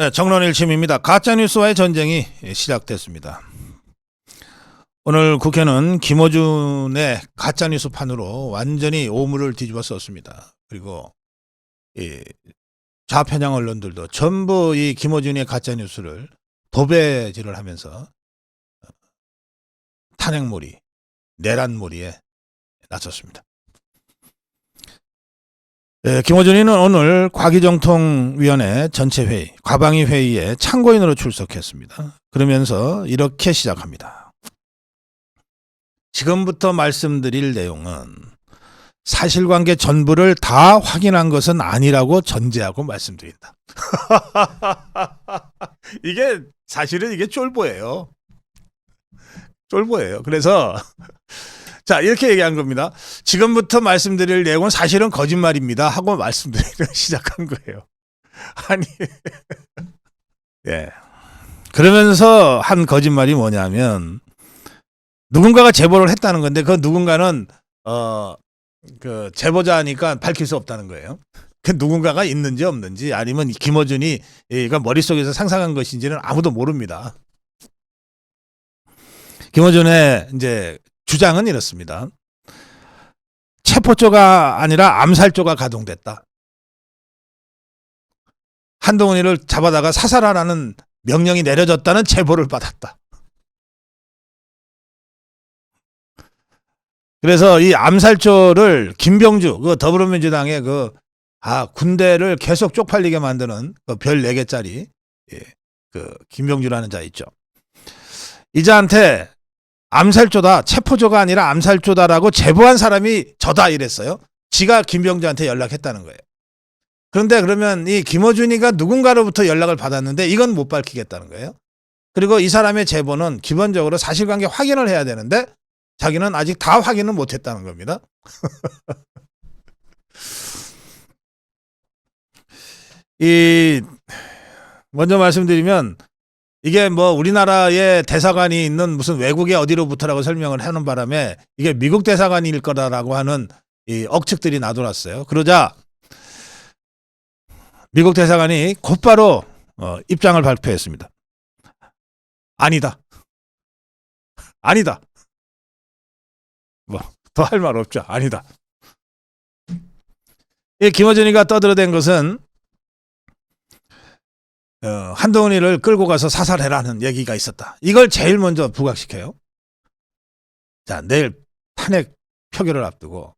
네, 정론일침입니다. 가짜뉴스와의 전쟁이 시작됐습니다. 오늘 국회는 김어준의 가짜뉴스판으로 완전히 오물을 뒤집어 썼습니다. 그리고 이 좌편향 언론들도 전부 이 김어준의 가짜뉴스를 도배질을 하면서 탄핵몰이, 내란몰이에 나섰습니다. 김어준이는 오늘 과기정통위원회 전체회의, 과방위 회의에 참고인으로 출석했습니다. 그러면서 이렇게 시작합니다. 지금부터 말씀드릴 내용은 사실관계 전부를 다 확인한 것은 아니라고 전제하고 말씀드린다. 이게 사실은 이게 쫄보예요. 쫄보예요. 그래서 자, 이렇게 얘기한 겁니다. 지금부터 말씀드릴 내용은 사실은 거짓말입니다 하고 말씀드리기 시작한 거예요. 아니, 예. 그러면서 한 거짓말이 뭐냐면 누군가가 제보를 했다는 건데 그 누군가는 그 제보자니까 밝힐 수 없다는 거예요. 그 누군가가 있는지 없는지 아니면 김어준이 이가 머릿속에서 상상한 것인지는 아무도 모릅니다. 김어준의 이제 주장은 이렇습니다. 체포조가 아니라 암살조가 가동됐다. 한동훈이를 잡아다가 사살하라는 명령이 내려졌다는 제보를 받았다. 그래서 이 암살조를 김병주, 그 더불어민주당의 군대를 계속 쪽팔리게 만드는 그 별 4개짜리 그 김병주라는 자 있죠. 이 자한테 암살조다, 체포조가 아니라 암살조다라고 제보한 사람이 저다 이랬어요. 지가 김병주한테 연락했다는 거예요. 그런데 그러면 이 김어준이가 누군가로부터 연락을 받았는데 이건 못 밝히겠다는 거예요. 그리고 이 사람의 제보는 기본적으로 사실관계 확인을 해야 되는데 자기는 아직 다 확인을 못했다는 겁니다. 먼저 말씀드리면 이게 뭐 우리나라의 대사관이 있는 무슨 외국의 어디로부터라고 설명을 하는 바람에 이게 미국 대사관일 거다라고 하는 이 억측들이 나돌았어요. 그러자 미국 대사관이 곧바로 입장을 발표했습니다. 아니다. 아니다. 뭐 더 할 말 없죠. 아니다. 이 김어준이가 떠들어댄 것은 한동훈이를 끌고 가서 사살해라는 얘기가 있었다. 이걸 제일 먼저 부각시켜요. 자, 내일 탄핵 표결을 앞두고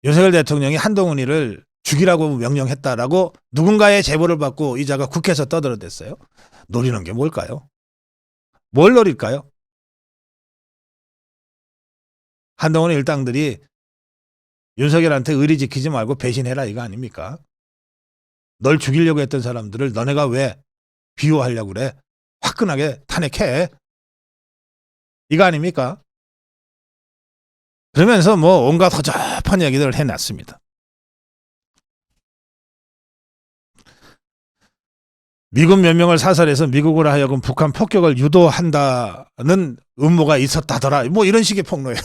윤석열 대통령이 한동훈이를 죽이라고 명령했다라고 누군가의 제보를 받고 이 자가 국회에서 떠들어댔어요. 노리는 게 뭘까요? 뭘 노릴까요? 한동훈 일당들이 윤석열한테 의리 지키지 말고 배신해라 이거 아닙니까? 널 죽이려고 했던 사람들을 너네가 왜 비호하려고 그래? 화끈하게 탄핵해. 이거 아닙니까? 그러면서 뭐 온갖 허접한 얘기들을 해놨습니다. 미군 몇 명을 사살해서 미국으로 하여금 북한 폭격을 유도한다는 음모가 있었다더라. 뭐 이런 식의 폭로예요.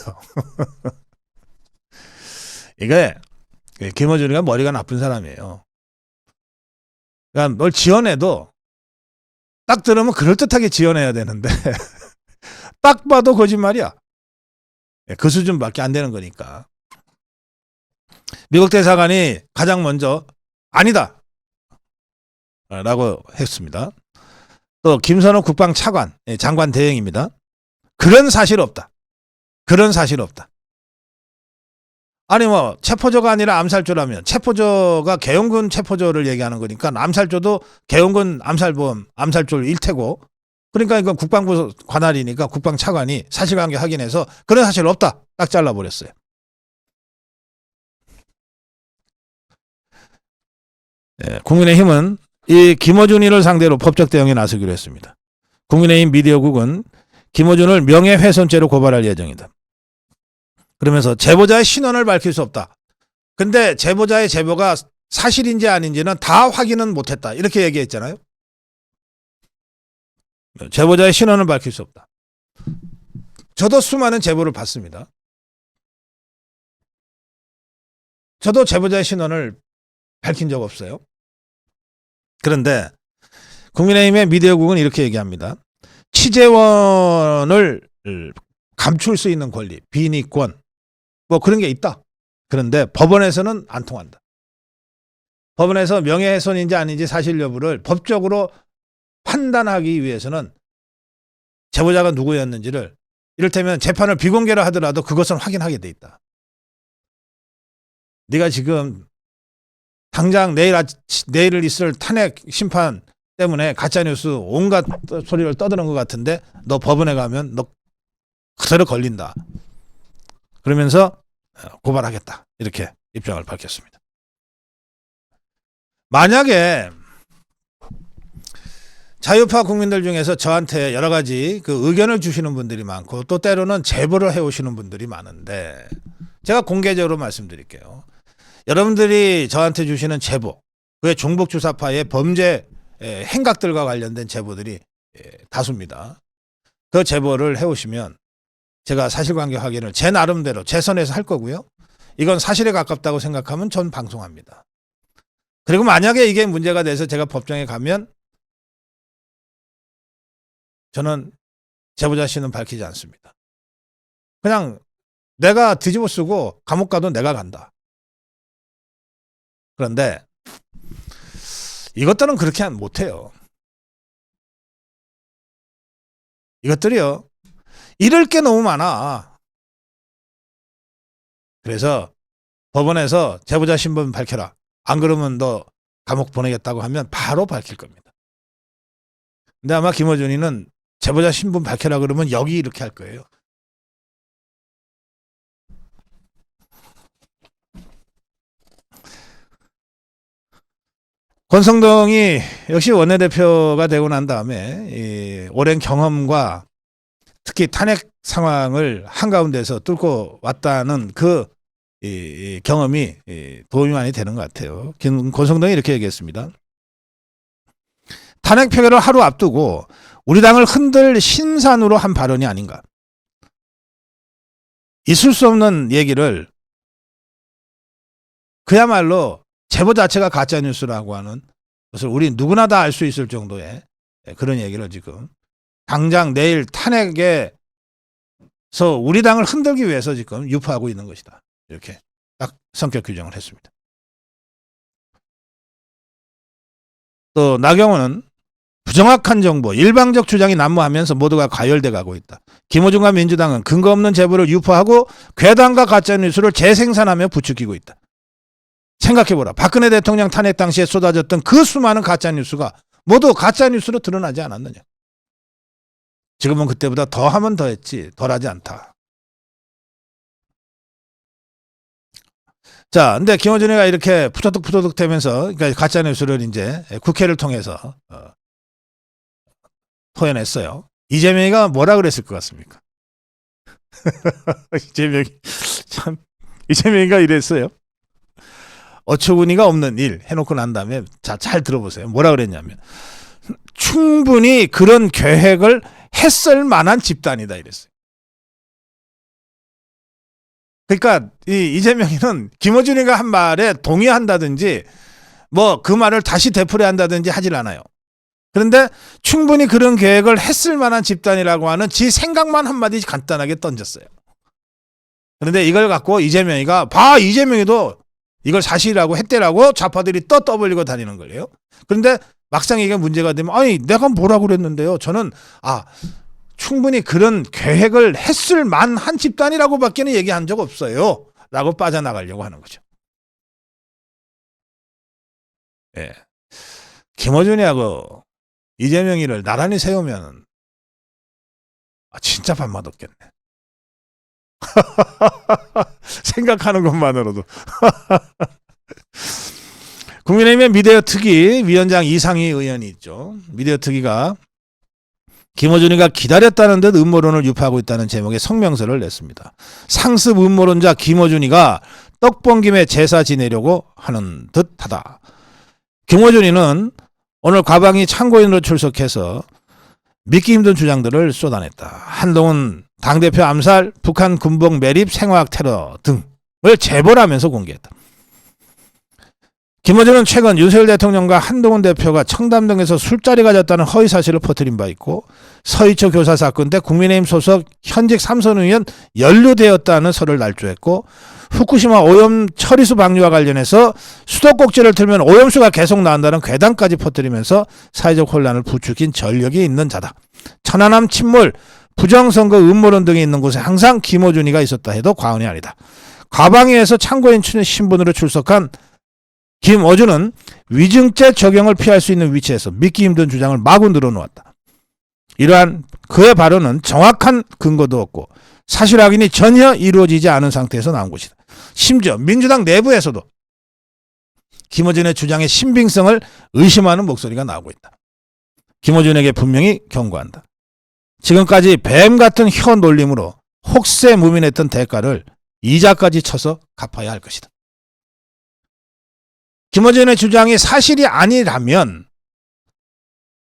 이게 김어준이가 머리가 나쁜 사람이에요. 그러니까 뭘 지어내도 딱 들으면 그럴듯하게 지어내야 되는데 딱 봐도 거짓말이야. 그 수준밖에 안 되는 거니까. 미국 대사관이 가장 먼저 아니다 라고 했습니다. 또 김선호 국방차관, 장관 대행입니다. 그런 사실 없다. 그런 사실 없다. 아니 뭐 체포조가 아니라 암살조라면 체포조가 계엄군 체포조를 얘기하는 거니까 암살조도 계엄군 암살범 암살조를 일테고 그러니까 이건 국방부 관할이니까 국방차관이 사실관계 확인해서 그런 사실 없다 딱 잘라버렸어요. 국민의힘은 이 김어준이를 상대로 법적 대응에 나서기로 했습니다. 국민의힘 미디어국은 김어준을 명예훼손죄로 고발할 예정이다. 그러면서 제보자의 신원을 밝힐 수 없다. 근데 제보자의 제보가 사실인지 아닌지는 다 확인은 못했다. 이렇게 얘기했잖아요. 제보자의 신원을 밝힐 수 없다. 저도 수많은 제보를 받습니다. 저도 제보자의 신원을 밝힌 적 없어요. 그런데 국민의힘의 미디어국은 이렇게 얘기합니다. 취재원을 감출 수 있는 권리, 비니권 뭐 그런 게 있다. 그런데 법원에서는 안 통한다. 법원에서 명예훼손인지 아닌지 사실 여부를 법적으로 판단하기 위해서는 제보자가 누구였는지를 이를테면 재판을 비공개로 하더라도 그것은 확인하게 돼 있다. 네가 지금 당장 내일 있을 탄핵 심판 때문에 가짜뉴스 온갖 소리를 떠드는 것 같은데 너 법원에 가면 너 그대로 걸린다. 그러면서 고발하겠다. 이렇게 입장을 밝혔습니다. 만약에 자유파 국민들 중에서 저한테 여러 가지 그 의견을 주시는 분들이 많고 또 때로는 제보를 해오시는 분들이 많은데 제가 공개적으로 말씀드릴게요. 여러분들이 저한테 주시는 제보, 그의 종북주사파의 범죄 행각들과 관련된 제보들이 다수입니다. 그 제보를 해오시면 제가 사실관계 확인을 제 나름대로 제 선에서 할 거고요. 이건 사실에 가깝다고 생각하면 전 방송합니다. 그리고 만약에 이게 문제가 돼서 제가 법정에 가면 저는 제보자 씨는 밝히지 않습니다. 그냥 내가 뒤집어 쓰고 감옥 가도 내가 간다. 그런데 이것들은 그렇게 못해요. 이것들이요. 잃을 게 너무 많아. 그래서 법원에서 제보자 신분 밝혀라. 안 그러면 너 감옥 보내겠다고 하면 바로 밝힐 겁니다. 근데 아마 김어준이는 제보자 신분 밝혀라 그러면 여기 이렇게 할 거예요. 권성동이 역시 원내대표가 되고 난 다음에 이 오랜 경험과 특히 탄핵 상황을 한가운데서 뚫고 왔다는 그 이 경험이 도움이 많이 되는 것 같아요. 권성동이 이렇게 얘기했습니다. 탄핵 표결을 하루 앞두고 우리 당을 흔들 신산으로 한 발언이 아닌가. 있을 수 없는 얘기를 그야말로 제보 자체가 가짜뉴스라고 하는 것을 우리 누구나 다 알 수 있을 정도의 그런 얘기를 지금 당장 내일 탄핵에서 우리 당을 흔들기 위해서 지금 유포하고 있는 것이다. 이렇게 딱 성격 규정을 했습니다. 또 나경원은 부정확한 정보, 일방적 주장이 난무하면서 모두가 과열돼 가고 있다. 김어준과 민주당은 근거 없는 제보를 유포하고 괴담과 가짜뉴스를 재생산하며 부추기고 있다. 생각해보라. 박근혜 대통령 탄핵 당시에 쏟아졌던 그 수많은 가짜뉴스가 모두 가짜뉴스로 드러나지 않았느냐. 지금은 그때보다 더하면 더했지 덜하지 않다. 자, 근데 김어준이가 이렇게 푸더득 되면서 그러니까 가짜뉴스를 이제 국회를 통해서 토해냈어요. 이재명이가 뭐라 그랬을 것 같습니까? 이재명이가 이랬어요. 어처구니가 없는 일 해놓고 난 다음에 자, 잘 들어보세요. 뭐라 그랬냐면 충분히 그런 계획을 했을 만한 집단이다 이랬어요. 그러니까 이재명이는 김어준이가 한 말에 동의한다든지 뭐 그 말을 다시 되풀이한다든지 하질 않아요. 그런데 충분히 그런 계획을 했을 만한 집단이라고 하는 지 생각만 한마디 간단하게 던졌어요. 그런데 이걸 갖고 이재명이가 이재명이도 이걸 사실이라고 했대라고 좌파들이 떠벌리고 다니는 거예요. 그런데 막상 이게 문제가 되면 아니 내가 뭐라고 그랬는데요. 저는 충분히 그런 계획을 했을 만한 집단이라고밖에는 얘기한 적 없어요. 라고 빠져나가려고 하는 거죠. 예. 김어준이하고 이재명이를 나란히 세우면 진짜 밥맛 없겠네. 생각하는 것만으로도. 국민의힘의 미디어 특위 위원장 이상희 의원이 있죠. 미디어 특위가 김어준이가 기다렸다는 듯 음모론을 유포하고 있다는 제목의 성명서를 냈습니다. 상습 음모론자 김어준이가 떡 본 김에 제사 지내려고 하는 듯하다. 김어준이는 오늘 과방위 참고인으로 출석해서 믿기 힘든 주장들을 쏟아냈다. 한동훈 당대표 암살, 북한 군복 매립, 생화학 테러 등을 제보를 하면서 공개했다. 김어준은 최근 윤석열 대통령과 한동훈 대표가 청담 등에서 술자리 가졌다는 허위 사실을 퍼뜨린 바 있고 서희초 교사 사건 때 국민의힘 소속 현직 3선 의원 연루되었다는 설을 날조했고 후쿠시마 오염 처리수 방류와 관련해서 수도꼭지를 틀면 오염수가 계속 나온다는 괴담까지 퍼뜨리면서 사회적 혼란을 부추긴 전력이 있는 자다. 천안함 침몰, 부정선거 음모론 등이 있는 곳에 항상 김어준이가 있었다 해도 과언이 아니다. 과방위에서 참고인 신분으로 출석한 김어준은 위증죄 적용을 피할 수 있는 위치에서 믿기 힘든 주장을 마구 늘어놓았다. 이러한 그의 발언은 정확한 근거도 없고 사실 확인이 전혀 이루어지지 않은 상태에서 나온 것이다. 심지어 민주당 내부에서도 김어준의 주장의 신빙성을 의심하는 목소리가 나오고 있다. 김어준에게 분명히 경고한다. 지금까지 뱀 같은 혀 놀림으로 혹세무민했던 대가를 이자까지 쳐서 갚아야 할 것이다. 김어준의 주장이 사실이 아니라면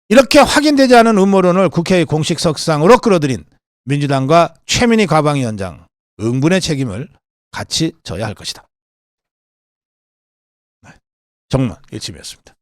이렇게 확인되지 않은 음모론을 국회의 공식 석상으로 끌어들인 민주당과 최민희 과방위원장 응분의 책임을 같이 져야 할 것이다. 정론 일침이었습니다.